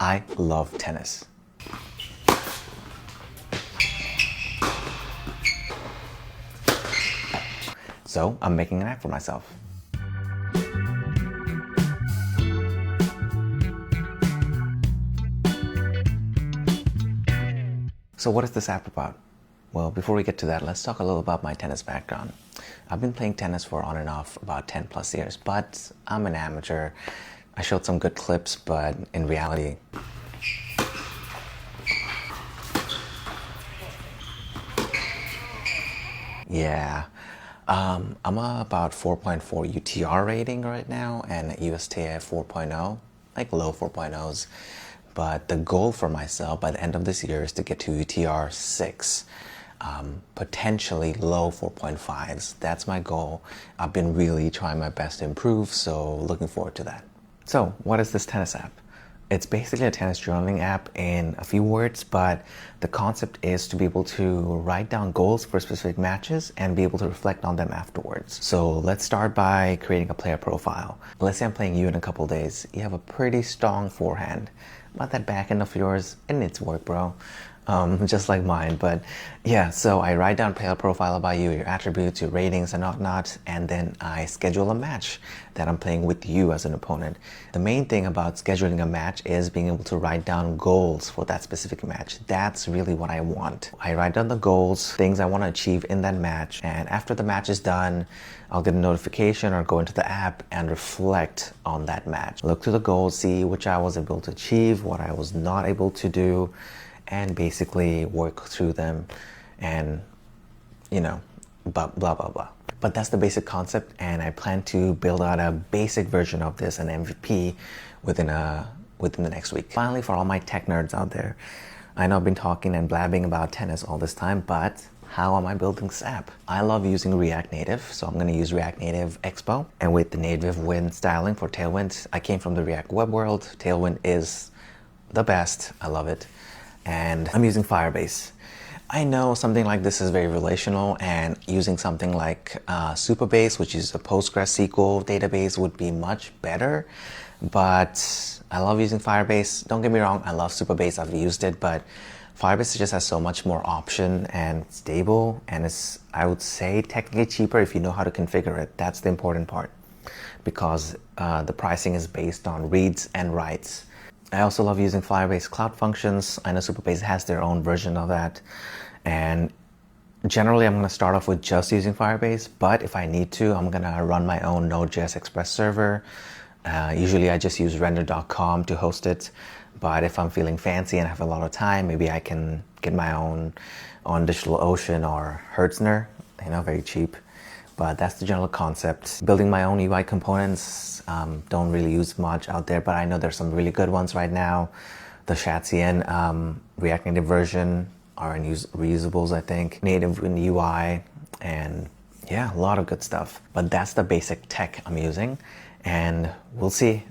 I love tennis. So I'm making an app for myself. So what is this app about? Well, before we get to that, let's talk a little about my tennis background. I've been playing tennis for on and off about 10 plus years, but I'm an amateur. I showed some good clips, but in reality, yeah. I'm about 4.4 UTR rating right now and USTA 4.0, like low 4.0s. But the goal for myself by the end of this year is to get to UTR 6, potentially low 4.5s. That's my goal. I've been really trying my best to improve, so looking forward to that. So what is this tennis app? It's basically a tennis journaling app in a few words, but the concept is to be able to write down goals for specific matches and be able to reflect on them afterwards. So let's start by creating a player profile. Let's say I'm playing you in a couple days. You have a pretty strong forehand. But that backhand of yours, it needs work, bro. Just like mine. But yeah, so I write down player profile about you, your attributes, your ratings and whatnot, and then I schedule a match that I'm playing with you as an opponent. The main thing about scheduling a match is being able to write down goals for that specific match. That's really what I want. I write down the goals, things I want to achieve in that match, and after the match is done, I'll get a notification or go into the app and reflect on that match. Look through the goals, see which I was able to achieve, what I was not able to do, and basically work through them and, blah, blah, blah, blah. But that's the basic concept, and I plan to build out a basic version of this, an MVP, within the next week. Finally, for all my tech nerds out there, I know I've been talking and blabbing about tennis all this time, but how am I building this app? I love using React Native, so I'm going to use React Native Expo. And with the native Wind styling for Tailwind, I came from the React web world. Tailwind is the best. I love it. And I'm using Firebase. I know something like this is very relational, and using something like Supabase, which is a PostgreSQL database, would be much better. But I love using Firebase. Don't get me wrong, I love Supabase. I've used it, but Firebase just has so much more option and stable, and it's, I would say, technically cheaper if you know how to configure it. That's the important part, because the pricing is based on reads and writes. I also love using Firebase Cloud Functions. I know Supabase has their own version of that, and generally I'm going to start off with just using Firebase, but if I need to, I'm going to run my own Node.js Express server. Usually I just use render.com to host it, but if I'm feeling fancy and have a lot of time, maybe I can get my own on DigitalOcean or Hetzner, very cheap. But that's the general concept. Building my own UI components, don't really use much out there, but I know there's some really good ones right now. The Shatsian React Native version are in reusables, I think. Native in UI, and yeah, a lot of good stuff. But that's the basic tech I'm using, and we'll see.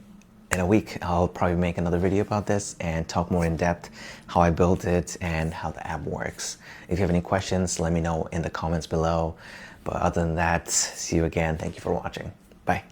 In a week, I'll probably make another video about this and talk more in depth how I built it and how the app works. If you have any questions, let me know in the comments below. But other than that, see you again. Thank you for watching. Bye.